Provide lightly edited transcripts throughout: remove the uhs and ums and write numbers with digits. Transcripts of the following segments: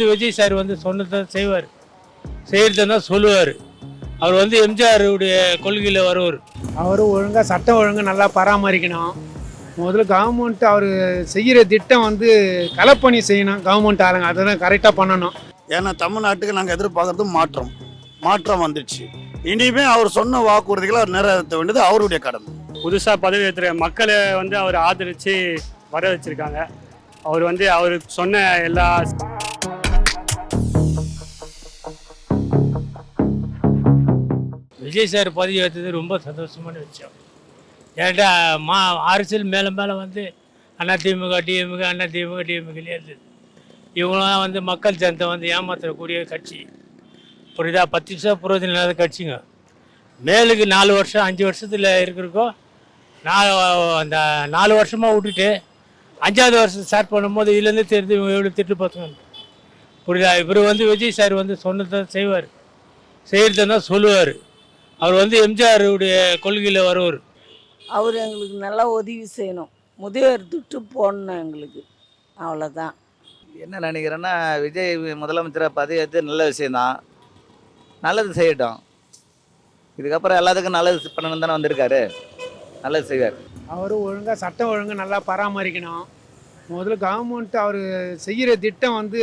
Vijay sir வந்து சொன்னதை செய்வார், செய்யறதுன்னா சொல்லுவார். அவர் வந்து எம்ஜிஆர் உடைய கொள்கையில் வருவார். அவர் ஒழுங்காக சட்டம் ஒழுங்கு நல்லா பராமரிக்கணும். முதல்ல கவர்மெண்ட் அவர் செய்கிற திட்டம் வந்து களப்பணி செய்யணும். கவர்மெண்ட் ஆளுங்க அதை தான் கரெக்டாக பண்ணணும். ஏன்னா தமிழ்நாட்டுக்கு நாங்கள் எதிர்பார்க்கறது மாற்றம் வந்துடுச்சு. இனிமே அவர் சொன்ன வாக்குறுதிகளை அவர் நிறைவேற்ற வேண்டியது அவருடைய கடமை. புதுசாக பதவி ஏற்றுற மக்களை வந்து அவர் ஆதரித்து வர வச்சுருக்காங்க. அவர் வந்து அவருக்கு சொன்ன எல்லா விஜய் சார் பதவி ஏற்றது ரொம்ப சந்தோஷமான விஷயம். ஏன்டா அரசியல் மேலே வந்து அதிமுக டிஎம்கே இருந்தது. இவங்களாம் வந்து மக்கள் ஜனத்தை வந்து ஏமாற்றக்கூடிய கட்சி. புரியுதா? 10 வருஷம் புரோஜனம் இல்லாத கட்சிங்க. மேலுக்கு 4 வருஷம் 5 வருஷத்தில் இருக்கிறக்கோ அந்த 4 வருஷமாக விட்டுட்டு 5ஆவது வருஷம் ஸ்டார்ட் பண்ணும்போது இதுலேருந்து தெரிஞ்சு இவங்க எவ்வளோ திட்டு பார்த்துங்க. புரியுதா? இவர் வந்து விஜய் சார் வந்து சொன்னதை செய்வார், செய்கிறதுன்னா சொல்லுவார். அவர் வந்து எம்ஜிஆர் உடைய கொள்கையில் வருவார். அவர் எங்களுக்கு நல்லா உதவி செய்யணும், முதியோர் திட்டு போடணும் எங்களுக்கு, அவ்வளோதான். என்ன நினைக்கிறேன்னா, விஜய் முதலமைச்சராக பதவி ஏற்று நல்ல விஷயந்தான், நல்லது செய்யட்டும். இதுக்கப்புறம் எல்லாத்துக்கும் நல்லது பண்ணணும் தானே வந்திருக்காரு, நல்லது செய்வார். அவர் ஒழுங்காக சட்டம் ஒழுங்கு நல்லா பராமரிக்கணும். முதல்ல கவர்மெண்ட் அவர் செய்கிற திட்டம் வந்து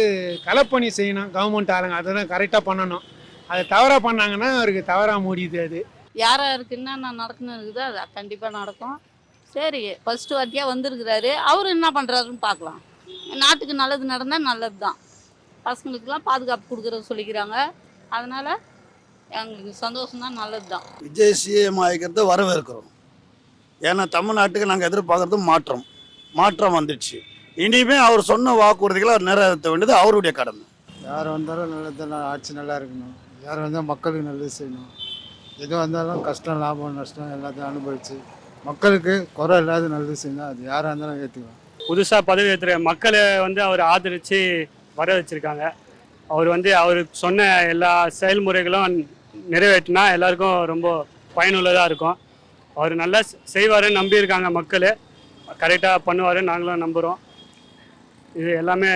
களப்பணி செய்யணும். கவர்மெண்ட் ஆளுங்க அதை தான் கரெக்டாக பண்ணணும். அதை தவறாக பண்ணாங்கன்னா அவருக்கு தவறாக முடியுது. அது யாருக்கு என்னென்ன நடக்கணும் இருக்குதோ அது கண்டிப்பாக நடக்கும். சரி, ஃபஸ்ட்டு வாட்டியாக வந்திருக்கிறாரு, அவர் என்ன பண்ணுறாருன்னு பார்க்கலாம். நாட்டுக்கு நல்லது நடந்தால் நல்லது தான். பசங்களுக்கெல்லாம் பாதுகாப்பு கொடுக்குறது சொல்லிக்கிறாங்க. அதனால் எங்களுக்கு சந்தோஷம் தான், நல்லது தான். விஜய் சிஎம் ஆகிக்கிறத வரவேற்கிறோம். ஏன்னா தமிழ்நாட்டுக்கு நாங்கள் எதிர்பார்க்கறது மாற்றம் வந்துடுச்சு. இனிமே அவர் சொன்ன வாக்குறுதிகளை அவர் நிறைவேற்ற வேண்டியது அவருடைய கடமை. யார் வந்தாலும் நல்லது, ஆட்சி நல்லா இருக்கணும். யார் வந்தால் மக்களுக்கு நல்லது செய்யணும். எது வந்தாலும் கஷ்டம் லாபம் நஷ்டம் எல்லாத்தையும் அனுபவித்து மக்களுக்கு குறை இல்லாத நல்லது செய்யணும். அது யாராக இருந்தாலும் ஏற்றுக்கலாம். புதுசாக பதவி ஏற்றுற மக்களை வந்து அவர் ஆதரித்து வர வச்சுருக்காங்க. அவர் வந்து அவருக்கு சொன்ன எல்லா செயல்முறைகளும் நிறைவேற்றினா எல்லாருக்கும் ரொம்ப பயனுள்ளதாக இருக்கும். அவர் நல்லா செய்வாருன்னு நம்பியிருக்காங்க மக்கள். கரெக்டாக பண்ணுவார், நாங்களும் நம்புகிறோம். இது எல்லாமே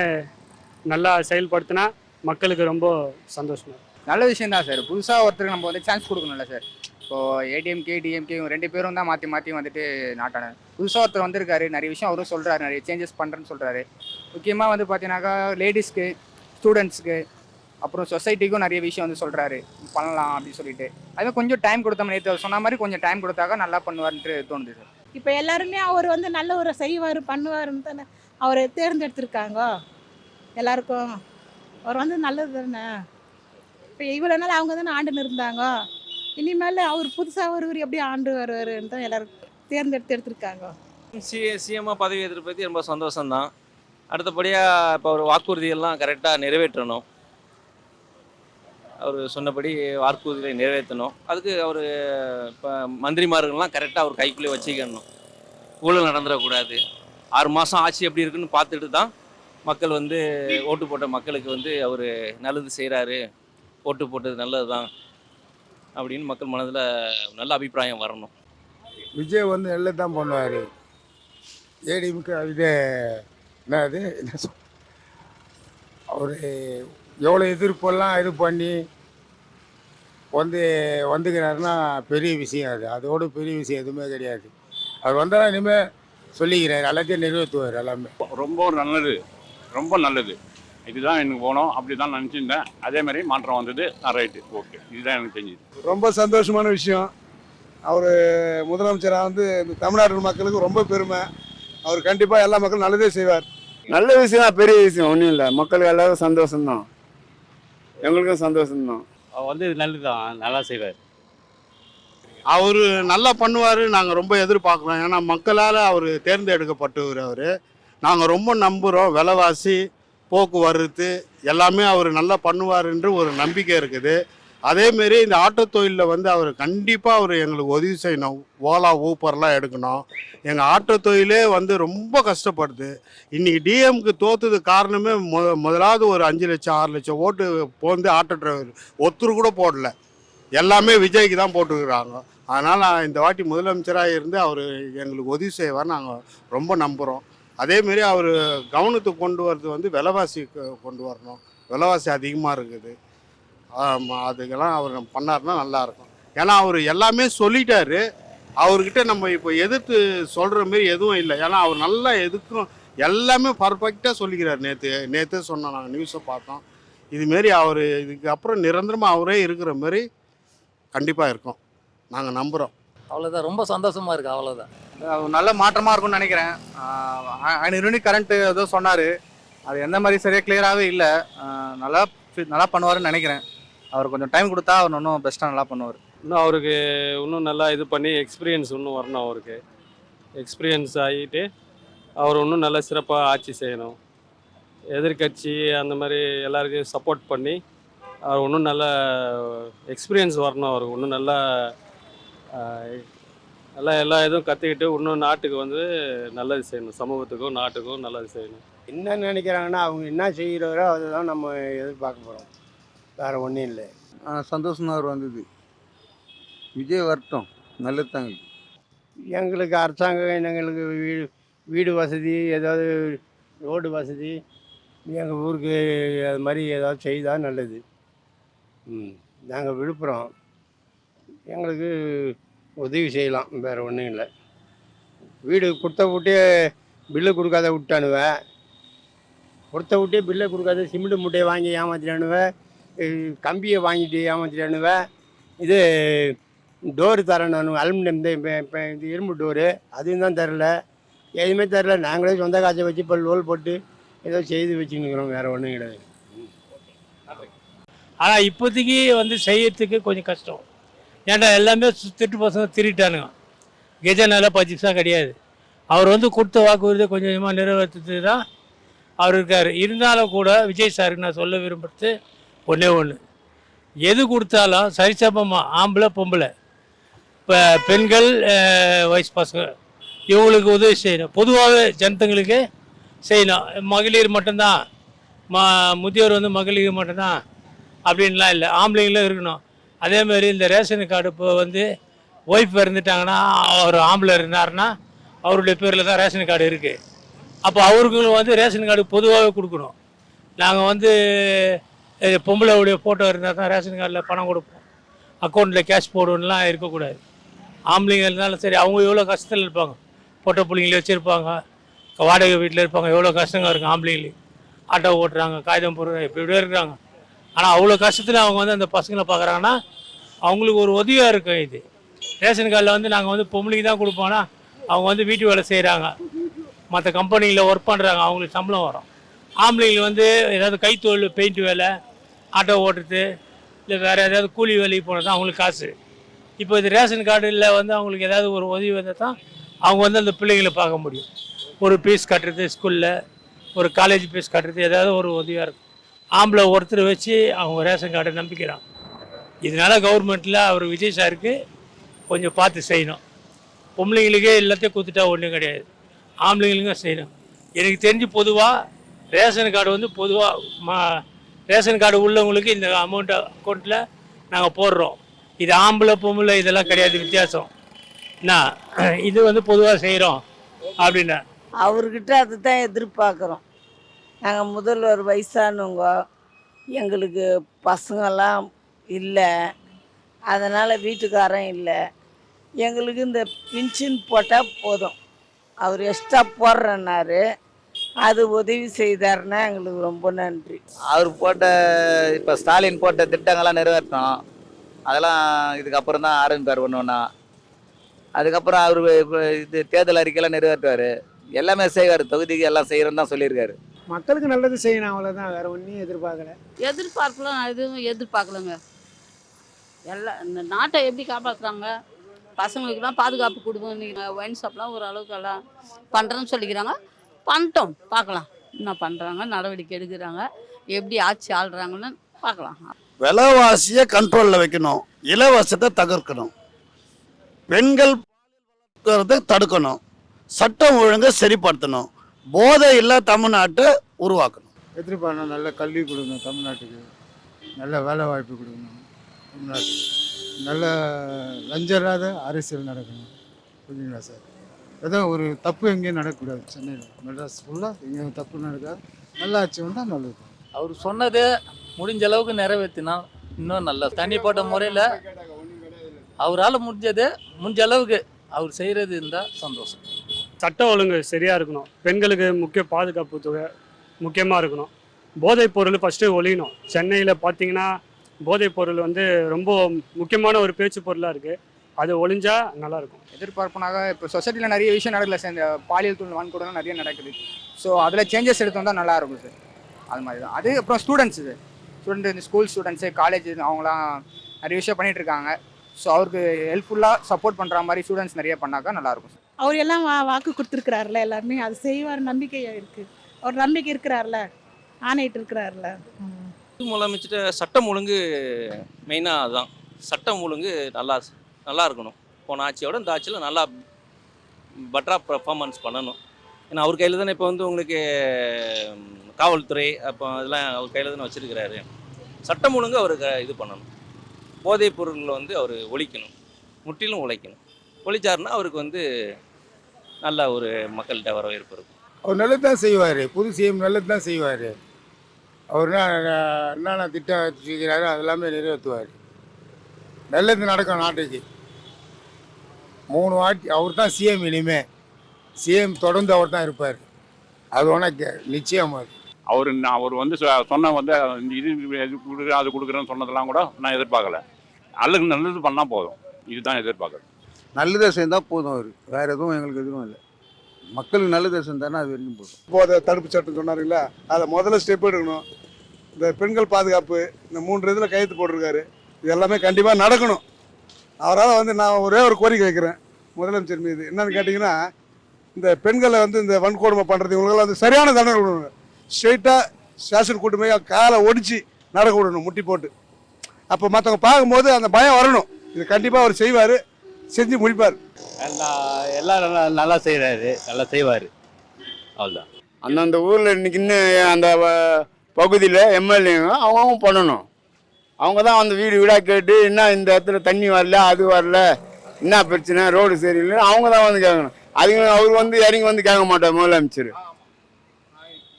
நல்லா செயல்படுத்தினா மக்களுக்கு ரொம்ப சந்தோஷமாக. நல்ல விஷயம் தான் சார். புதுசாக ஒருத்தருக்கு நம்ம வந்து சான்ஸ் கொடுக்கணும்ல சார். இப்போது ஏடிஎம்கே டிஎம்கே இவங்க 2 பேரும் தான் மாற்றி வந்துட்டு நாட்டான. புதுசாக ஒருத்தர் வந்திருக்காரு, நிறைய விஷயம் அவரும் சொல்கிறாரு, நிறைய சேஞ்சஸ் பண்ணுறேன்னு சொல்கிறாரு. முக்கியமாக வந்து பார்த்தீங்கன்னாக்கா லேடிஸ்க்கு, ஸ்டூடெண்ட்ஸுக்கு, அப்புறம் சொசைட்டிக்கும் நிறைய விஷயம் வந்து சொல்கிறாரு, பண்ணலாம் அப்படின்னு சொல்லிட்டு. அதுவே கொஞ்சம் டைம் கொடுத்தோம், நேற்று சொன்ன மாதிரி கொஞ்சம் டைம் கொடுத்தாக்கா நல்லா பண்ணுவார்ன்ட்டு தோணுது சார். இப்போ எல்லாருமே அவர் வந்து நல்ல ஒரு செய்வார் பண்ணுவாருன்னு தானே அவரை தேர்ந்தெடுத்திருக்காங்க. எல்லாருக்கும் அவர் வந்து நல்லது தானே. இப்போ இவ்வளோ நாள் அவங்க தானே ஆண்டுன்னு இருந்தாங்க. இனிமேல் அவர் புதுசாக ஒருவர் எப்படி ஆண்டு வருவாருன்னு தான் எல்லோரும் எடுத்திருக்காங்க. சிஎம்மாக பதவி ஏற்று பற்றி ரொம்ப சந்தோஷம்தான். அடுத்தபடியாக இப்போ அவர் வாக்குறுதியெல்லாம் கரெக்டாக நிறைவேற்றணும். அவர் சொன்னபடி வாக்குறுதிகளை நிறைவேற்றணும். அதுக்கு அவர் இப்போ மந்திரிமார்கள்லாம் கரெக்டாக அவர் கைக்குள்ளே வச்சுக்கணும். ஊழல் நடந்துடக்கூடாது. 6 மாதம் ஆட்சி எப்படி இருக்குன்னு பார்த்துட்டு தான் மக்கள் வந்து ஓட்டு போட்ட மக்களுக்கு வந்து அவர் நல்லது செய்கிறாரு, ஓட்டு போட்டது நல்லது தான் அப்படின்னு மக்கள் மனதில் நல்ல அபிப்பிராயம் வரணும். விஜய் வந்து நல்லது தான் பண்ணுவார். ஏடிஎம்கே இது என்னது அவர் எவ்வளோ எதிர்ப்பெல்லாம் இது பண்ணி வந்துக்கிறாருன்னா பெரிய விஷயம். அதோட பெரிய விஷயம் எதுவுமே கிடையாது. அவர் வந்தால் இனிமேல் சொல்லிக்கிறார், எல்லாத்தையும் நிறைவேற்றுவார். எல்லாமே ரொம்ப நல்லது. இதுதான் எனக்கு போனோம், அப்படி தான் நினச்சிருந்தேன். அதே மாதிரி மாற்றம் வந்தது. ரைட்டு, ஓகே, இதுதான் எனக்கு தெரிஞ்சுது. ரொம்ப சந்தோஷமான விஷயம். அவர் முதலமைச்சராக வந்து இந்த தமிழ்நாட்டு மக்களுக்கு ரொம்ப பெருமை. அவர் கண்டிப்பாக எல்லா மக்களும் நல்லதே செய்வார். நல்ல விஷயம் தான், பெரிய விஷயம் ஒன்றும் இல்லை. மக்களுக்கு எல்லாரும் சந்தோஷம்தான், எங்களுக்கும் சந்தோஷம்தான். அவர் வந்து நல்லது தான், நல்லா செய்வார். அவர் நல்லா பண்ணுவார், நாங்கள் ரொம்ப எதிர்பார்க்குறோம். ஏன்னா மக்களால் அவர் தேர்ந்தெடுக்கப்பட்டவர். அவர் நாங்கள் ரொம்ப நம்புகிறோம். விலைவாசி, போக்குவரத்து எல்லாமே அவர் நல்லா பண்ணுவார்ன்ற ஒரு நம்பிக்கை இருக்குது. அதேமாரி இந்த ஆட்டோ தொழிலில் வந்து அவர் கண்டிப்பாக அவர் எங்களுக்கு உதவி செய்யணும். ஓலா ஊப்பர்லாம் எடுக்கணும். எங்கள் ஆட்டோ தொழிலே வந்து ரொம்ப கஷ்டப்படுது. இன்றைக்கி டிஎம்க்கு தோற்றுது காரணமே முதலாவது ஒரு 5 லட்சம் 6 லட்சம் ஓட்டு போந்து ஆட்டோ டிரைவர் ஒருத்தர் கூட போடல. எல்லாமே விஜய்க்கு தான் போட்டுக்கிறாங்க. அதனால் இந்த வாட்டி முதலமைச்சராக இருந்து அவர் எங்களுக்கு உதவி செய்வார், நாங்கள் ரொம்ப நம்புகிறோம். அதேமாரி அவர் கவனத்துக்கு கொண்டு வரது வந்து விலைவாசி கொண்டு வரணும். விலைவாசி அதிகமாக இருக்குது. அதுக்கெல்லாம் அவர் பண்ணாருன்னா நல்லாயிருக்கும். ஏன்னா அவர் எல்லாமே சொல்லிட்டாரு. அவர்கிட்ட நம்ம இப்போ எதிர்த்து சொல்கிற மாரி எதுவும் இல்லை. ஏன்னா அவர் நல்லா எதுக்கும் எல்லாமே பர்ஃபெக்டாக சொல்லிக்கிறார். நேற்று சொன்னோம், நாங்கள் நியூஸை பார்த்தோம். இதுமாரி அவர் இதுக்கப்புறம் நிரந்தரமாக அவரே இருக்கிற மாதிரி கண்டிப்பாக இருக்கும், நாங்கள் நம்புகிறோம். அவ்வளோதான், ரொம்ப சந்தோஷமாக இருக்குது, அவ்வளோதான். நல்ல மாற்றமாக இருக்கும்னு நினைக்கிறேன். 500 யூனிட் கரண்ட்டு ஏதோ சொன்னார், அது எந்த மாதிரி சரியாக கிளியராகவே இல்லை. நல்லா பண்ணுவாருன்னு நினைக்கிறேன். அவர் கொஞ்சம் டைம் கொடுத்தா அவர் இன்னும் பெஸ்ட்டாக நல்லா பண்ணுவார். இன்னும் அவருக்கு இன்னும் நல்லா இது பண்ணி எக்ஸ்பீரியன்ஸ் இன்னும் வரணும். அவருக்கு எக்ஸ்பீரியன்ஸ் ஆகிட்டு அவர் இன்னும் நல்லா சிறப்பாக ஆட்சி செய்யணும். எதிர்கட்சி அந்த மாதிரி எல்லாருக்கும் சப்போர்ட் பண்ணி அவர் இன்னும் நல்ல எக்ஸ்பீரியன்ஸ் வரணும். அவருக்கு இன்னும் நல்லா எல்லா இதுவும் கற்றுக்கிட்டு இன்னும் நாட்டுக்கு வந்து நல்லது செய்யணும். சமூகத்துக்கும் நாட்டுக்கும் நல்லது செய்யணும். என்ன நினைக்கிறாங்கன்னா அவங்க என்ன செய்கிறாரோ அதுதான் நம்ம எதிர்பார்க்க போகிறோம், வேறு ஒன்றும் இல்லை. சந்தோஷம் அவர் வந்தது. விஜய் வரட்டும், நல்லதாங்க. எங்களுக்கு அரசாங்கம் எங்களுக்கு வீடு வசதி, ஏதாவது ரோடு வசதி எங்கள் ஊருக்கு அது மாதிரி ஏதாவது செய்தால் நல்லது. நாங்கள் விழுப்புரம், எங்களுக்கு உதவி செய்யலாம், வேறு ஒன்றும் இல்லை. வீடு கொடுத்த விட்டே பில்லு கொடுக்காத விட்டானுவேன், கொடுத்த விட்டே பில்லை கொடுக்காத சிமெண்ட் மூட்டையை வாங்கி ஏமாத்திட்டானுவேன், கம்பியை வாங்கிட்டு ஏமாத்திட்டானுவேன். இது டோரு தரேன் நான், அலுமினியம் இப்போ இது இரும்பு டோரு அதுவும் தான் தரல, எதுவுமே தரல. நாங்களே சொந்த காசை வச்சு இப்போ லோல் போட்டு ஏதோ செய்து வச்சுன்னுக்கிறோம், வேறு ஒன்றும் கிடையாது. ஆனால் இப்போதைக்கு வந்து செய்யறதுக்கு கொஞ்சம் கஷ்டம். ஏன்டா எல்லாமே திட்டு பசங்க திருட்டானுங்க. கெஜனால 10 பைசா கிடையாது. அவர் வந்து கொடுத்த வாக்குறுதியை கொஞ்சம் கொஞ்சமாக நிறைவேற்றுறதுக்கு தான் அவர் இருக்கார். இருந்தாலும் கூட விஜய் சாருக்கு நான் சொல்ல விரும்புறது ஒன்றே ஒன்று, எது கொடுத்தாலும் சரிசமமாக ஆம்பளை பொம்பளை, இப்போ பெண்கள் வயசு பசங்க இவங்களுக்கு உதவி செய்யணும். பொதுவாகவே ஜனத்தங்களுக்கு செய்யணும். மகளிர் மட்டும்தான், முதியோர் வந்து மகளிர் மட்டும்தான் அப்படின்லாம் இல்லை, ஆம்பளைங்களும் இருக்கணும். அதேமாதிரி இந்த ரேஷன் கார்டு இப்போ வந்து ஒய்ஃப் இறந்துட்டாங்கன்னா, அவர் ஆம்பளை இருந்தாருன்னா அவருடைய பேரில் தான் ரேஷன் கார்டு இருக்குது. அப்போ அவர்களும் வந்து ரேஷன் கார்டு பொதுவாகவே கொடுக்கணும். நாங்கள் வந்து பொம்பளையுடைய ஃபோட்டோ இருந்தால் தான் ரேஷன் கார்டில் பணம் கொடுப்போம், அக்கௌண்ட்டில் கேஷ் போடுவோம்லாம் இருக்கக்கூடாது. ஆம்பளைங்க இருந்தாலும் சரி, அவங்க எவ்வளோ கஷ்டத்தில் இருப்பாங்க, பொட்டை பிள்ளைங்கள வச்சுருப்பாங்க, வாடகை வீட்டில் இருப்பாங்க, எவ்வளோ கஷ்டங்க இருக்கும் ஆம்பளைங்களுக்கு. ஆட்டோ ஓட்டுறாங்க, காகிதம் போடுறாங்க, இப்படி இருக்கிறாங்க. ஆனால் அவ்வளோ கஷ்டத்தில் அவங்க வந்து அந்த பசங்களை பார்க்குறாங்கன்னா அவங்களுக்கு ஒரு உதவியாக இருக்கும். இது ரேஷன் கார்டில் வந்து நாங்கள் வந்து பொம்பளைக்கு தான் கொடுப்போம்னா அவங்க வந்து வீட்டு வேலை செய்கிறாங்க, மற்ற கம்பெனியில் ஒர்க் பண்ணுறாங்க, அவங்களுக்கு சம்பளம் வரும். ஆம்பளைங்களுக்கு வந்து ஏதாவது கைத்தொழில், பெயிண்ட் வேலை, ஆட்டோ ஓட்டுறது, இல்லை வேறு ஏதாவது கூலி வேலைக்கு போனால் தான் அவங்களுக்கு காசு. இப்போ இது ரேஷன் கார்டில் வந்து அவங்களுக்கு ஏதாவது ஒரு உதவி வந்தால் தான் அவங்க வந்து அந்த பிள்ளைங்களை பார்க்க முடியும். ஒரு ஃபீஸ் கட்டுறது, ஸ்கூலில் ஒரு காலேஜ் ஃபீஸ் கட்டுறது, ஏதாவது ஒரு உதவியாக இருக்கும். ஆம்பளை ஒருத்தர் வச்சு அவங்க ரேஷன் கார்டை நம்பிக்கிறாங்க. இதனால் கவர்மெண்ட்டில் அவர் விஜய் சாருக்கு கொஞ்சம் பார்த்து செய்யணும். பொம்பளைங்களுக்கே எல்லாத்தையும் கொடுத்துட்டா ஒன்றும் கிடையாது, ஆம்பளைங்களுக்கும் செய்யணும். எனக்கு தெரிஞ்சு பொதுவாக ரேஷன் கார்டு வந்து பொதுவாக ரேஷன் கார்டு உள்ளவங்களுக்கு இந்த அமௌண்ட்டை அக்கௌண்ட்டில் நாங்கள் போடுறோம். இது ஆம்பளை பொம்பளை இதெல்லாம் கிடையாது, வித்தியாசம் என்ன. இது வந்து பொதுவாக செய்கிறோம் அப்படின்னா அவர்கிட்ட அதுதான் எதிர்பார்க்குறோம். நாங்கள் முதல்வர் வயசானவங்க, எங்களுக்கு பசங்கள்லாம் இல்லை, அதனால் வீட்டுக்காரன் இல்லை, எங்களுக்கு இந்த பென்ஷன் போட்டால் போதும். அவர் எக்ஸ்ட்ரா போடுறேன்னாரு, அது உதவி செய்தாருன்னா எங்களுக்கு ரொம்ப நன்றி. அவர் போட்ட இப்போ ஸ்டாலின் போட்ட திட்டங்கள்லாம் நிறைவேற்றணும், அதெல்லாம் இதுக்கப்புறம் தான் ஆரம்பிப்பார் ஒன்றுன்னா. அதுக்கப்புறம் அவர் இது தேர்தல் அறிக்கையெல்லாம் நிறைவேற்றுவார், எல்லாமே செய்வார், தொகுதிக்கு எல்லாம் செய்கிறோன்னு தான் சொல்லியிருக்காரு. மக்களுக்கு நல்லது செய்யணும், அவ்வளோதான், வேறு ஒன்றையும் எதிர்பார்க்கல. எதிர்பார்க்கலாம், எதுவும் எதிர்பார்க்கலங்க. எல்லாம் இந்த நாட்டை எப்படி காப்பாற்றுறாங்க, பசங்களுக்குலாம் பாதுகாப்பு கொடுக்கும். நீங்கள் ஒயின் ஷாப்லாம் ஓரளவுக்கு எல்லாம் பண்ணுறேன்னு சொல்லிக்கிறாங்க, பண்ணிட்டோம், பார்க்கலாம் என்ன பண்ணுறாங்க, நடவடிக்கை எடுக்கிறாங்க, எப்படி ஆட்சி ஆள்றாங்கன்னு பார்க்கலாம். விலைவாசியை கண்ட்ரோலில் வைக்கணும், இலவசத்தை தகர்க்கணும், பெண்கள் தடுக்கணும், சட்டம் ஒழுங்கை சரிப்படுத்தணும், போதை இல்லா தமிழ்நாட்டை உருவாக்கணும். எதிர்பார்க்கணும், நல்ல கல்வி கொடுக்கணும் தமிழ்நாட்டுக்கு, நல்ல வேலை வாய்ப்பு கொடுக்கணும் தமிழ்நாட்டுக்கு, நல்ல லஞ்சம் இல்லாத அரசியல் நடக்கணும். புரியுங்களா சார்? எதுவும் ஒரு தப்பு எங்கேயும் நடக்கக்கூடாது. சென்னையில் மெட்ராஸ் ஃபுல்லாக எங்கேயும் தப்பு நடக்காது. நல்ல ஆட்சி வந்தால் நல்லது. அவர் சொன்னதை முடிஞ்ச அளவுக்கு நிறைவேற்றினா இன்னும் நல்லா தனிப்பட்ட முறையில் அவரால் முடிஞ்ச அளவுக்கு அவர் செய்கிறது இருந்தால் சந்தோஷம். சட்ட ஒழுங்கு சரியாக இருக்கணும். பெண்களுக்கு முக்கிய பாதுகாப்பு தொகை முக்கியமாக இருக்கணும். போதைப் பொருள் ஃபஸ்ட்டு ஒழியணும். சென்னையில் பார்த்தீங்கன்னா போதைப் பொருள் வந்து ரொம்ப முக்கியமான ஒரு பேச்சு பொருளாக இருக்குது. அது ஒழிஞ்சா நல்லாயிருக்கும். எதிர்பார்ப்புனாக இப்போ சொசைட்டியில் நிறைய விஷயம் நடக்கல சார். இந்த பாலியல் தொழில் வன்கொடுமை நிறைய நடக்குது. ஸோ அதில் சேஞ்சஸ் எடுத்து வந்தால் நல்லாயிருக்கும் சார். அது மாதிரி தான். அது அப்புறம் ஸ்டூடெண்ட்ஸு சார், இந்த ஸ்கூல் ஸ்டூடெண்ட்ஸு, காலேஜ் அவங்களாம் நிறைய விஷயம் பண்ணிகிட்டு இருக்காங்க. ஸோ அவருக்கு ஹெல்ப்ஃபுல்லாக சப்போர்ட் பண்ணுற மாதிரி ஸ்டூடெண்ட்ஸ் நிறைய பண்ணாக்கா நல்லாயிருக்கும் சார். அவர் எல்லாம் வாக்கு கொடுத்துருக்குறாருல, எல்லாருமே அது செய்வார் நம்பிக்கை இருக்குது. அவர் நம்பிக்கை இருக்கிறார்ல, ஆணையிட்டு இருக்கிறார்ல. முதலமைச்சிட்ட சட்டம் ஒழுங்கு மெயினாக அதுதான். சட்டம் ஒழுங்கு நல்லா இருக்கணும். போன ஆட்சியோட இந்த ஆட்சியில் நல்லா பெட்டராக பர்ஃபார்மன்ஸ் பண்ணணும். ஏன்னா அவர் கையில் தானே இப்போ வந்து உங்களுக்கு காவல்துறை அப்போ அதெல்லாம் அவர் கையில் தானே வச்சுருக்கிறாரு. சட்டம் ஒழுங்கு அவருக்கு இது பண்ணணும். போதைப் பொருள்களை வந்து அவர் ஒழிக்கணும், முற்றிலும் உழைக்கணும். ஒழிச்சாருன்னா அவருக்கு வந்து நல்ல ஒரு மக்கள்கிட்ட வரவேற்பு இருக்கும். அவர் நல்லது தான் செய்வார். புது சிஎம் நல்லது தான் செய்வார். அவர் என்னென்ன திட்டம் வச்சுக்கிறாரோ அதெல்லாமே நிறைவேற்றுவார். நல்லது நடக்கும் நாட்டுக்கு. 3 வாட்டி அவர் தான் சிஎம். இனிமே சிஎம் தொடர்ந்து அவர் தான் இருப்பார். அது உனக்கு நிச்சயம். அவர் வந்து சொன்ன வந்து இது கொடுக்குறேன் அது கொடுக்குறேன்னு சொன்னதெல்லாம் கூட நான் எதிர்பார்க்கல. நல்லது பண்ணால் போதும், இதுதான் எதிர்பார்க்குறது. நல்லதை செஞ்சால் போதும். அவர் வேறு எதுவும் எங்களுக்கு எதுவும் இல்லை. மக்களுக்கு நல்லதை செஞ்சாருன்னா அது வரைக்கும் போதும். போதை தடுப்பு சட்டம் சொன்னாருங்களா, அதை முதல்ல ஸ்டெப் எடுக்கணும். இந்த பெண்கள் பாதுகாப்பு இந்த 3 இதில் கையெழுத்து போட்டிருக்காரு. இது எல்லாமே கண்டிப்பாக நடக்கணும். அவரால் வந்து நான் ஒரே ஒரு கோரிக்கை வைக்கிறேன் முதலமைச்சர் மீது. என்னன்னு கேட்டிங்கன்னா, இந்த பெண்களை வந்து இந்த வன்கொடுமை பண்ணுறது இவங்களாம் வந்து சரியான தண்டனை கொடுக்கணும். ஸ்ட்ரெயிட்டாக ஸ்டேஷன் கூட்டு போய் காலை ஒடிச்சு நடக்க விடணும், முட்டி போட்டு. அப்போ மற்றவங்க பார்க்கும்போது அந்த பயம் வரணும். இது கண்டிப்பாக அவர் செய்வார், செஞ்சு முடிப்பார். எல்லாம் நல்லா செய்கிறாரு, நல்லா செய்வார். அவ்வளோதான். அந்தந்த ஊரில் இன்னைக்கு இன்னும் அந்த பகுதியில் எம்எல்ஏங்க அவங்க பண்ணணும். அவங்க தான் அந்த வீடு வீடாக கேட்டு என்ன இந்த இடத்துல தண்ணி வரல, அது வரல, என்ன பிரச்சனை, ரோடு சரியில்லை, அவங்க தான் வந்து கேட்கணும். அதுங்க அவர் வந்து இறங்கி வந்து கேட்க மாட்டார் முதலமைச்சர்.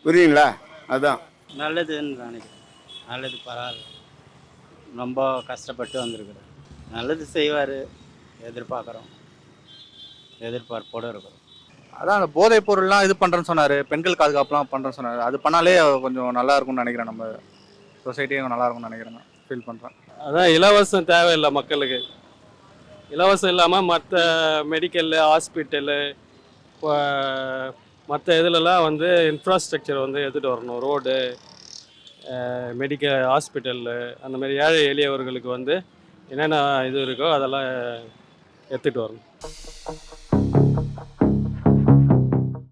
புரியுங்களா? அதுதான் நல்லதுன்னு நினைக்கிறேன். நல்லது, பரவாயில்ல. ரொம்ப கஷ்டப்பட்டு வந்திருக்கிறோம். நல்லது செய்வார், எதிர்பார்ப்போடு இருக்கிறோம். அதான் அந்த போதைப் பொருள்லாம் இது பண்ணுறேன்னு சொன்னார். பெண்கள் பாதுகாப்புலாம் பண்ணுறேன்னு சொன்னார். அது பண்ணாலே கொஞ்சம் நல்லா இருக்கும்னு நினைக்கிறேன். நம்ம சொசைட்டியும் நல்லா இருக்கும்னு நினைக்கிறேன், ஃபீல் பண்ணுறேன். அதான் இலவசம் தேவையில்லை மக்களுக்கு. இலவசம் இல்லாமல் மற்ற மெடிக்கல்லு, ஹாஸ்பிட்டலு, மற்ற இதிலலாம் வந்து இன்ஃப்ராஸ்ட்ரக்சர் வந்து எடுத்துகிட்டு வரணும். ரோடு, மெடிக்கல், ஹாஸ்பிட்டலு, அந்த மாதிரி ஏழை எளியவர்களுக்கு வந்து என்னென்ன இது இருக்கோ அதெல்லாம் எடுத்துகிட்டு வரணும்.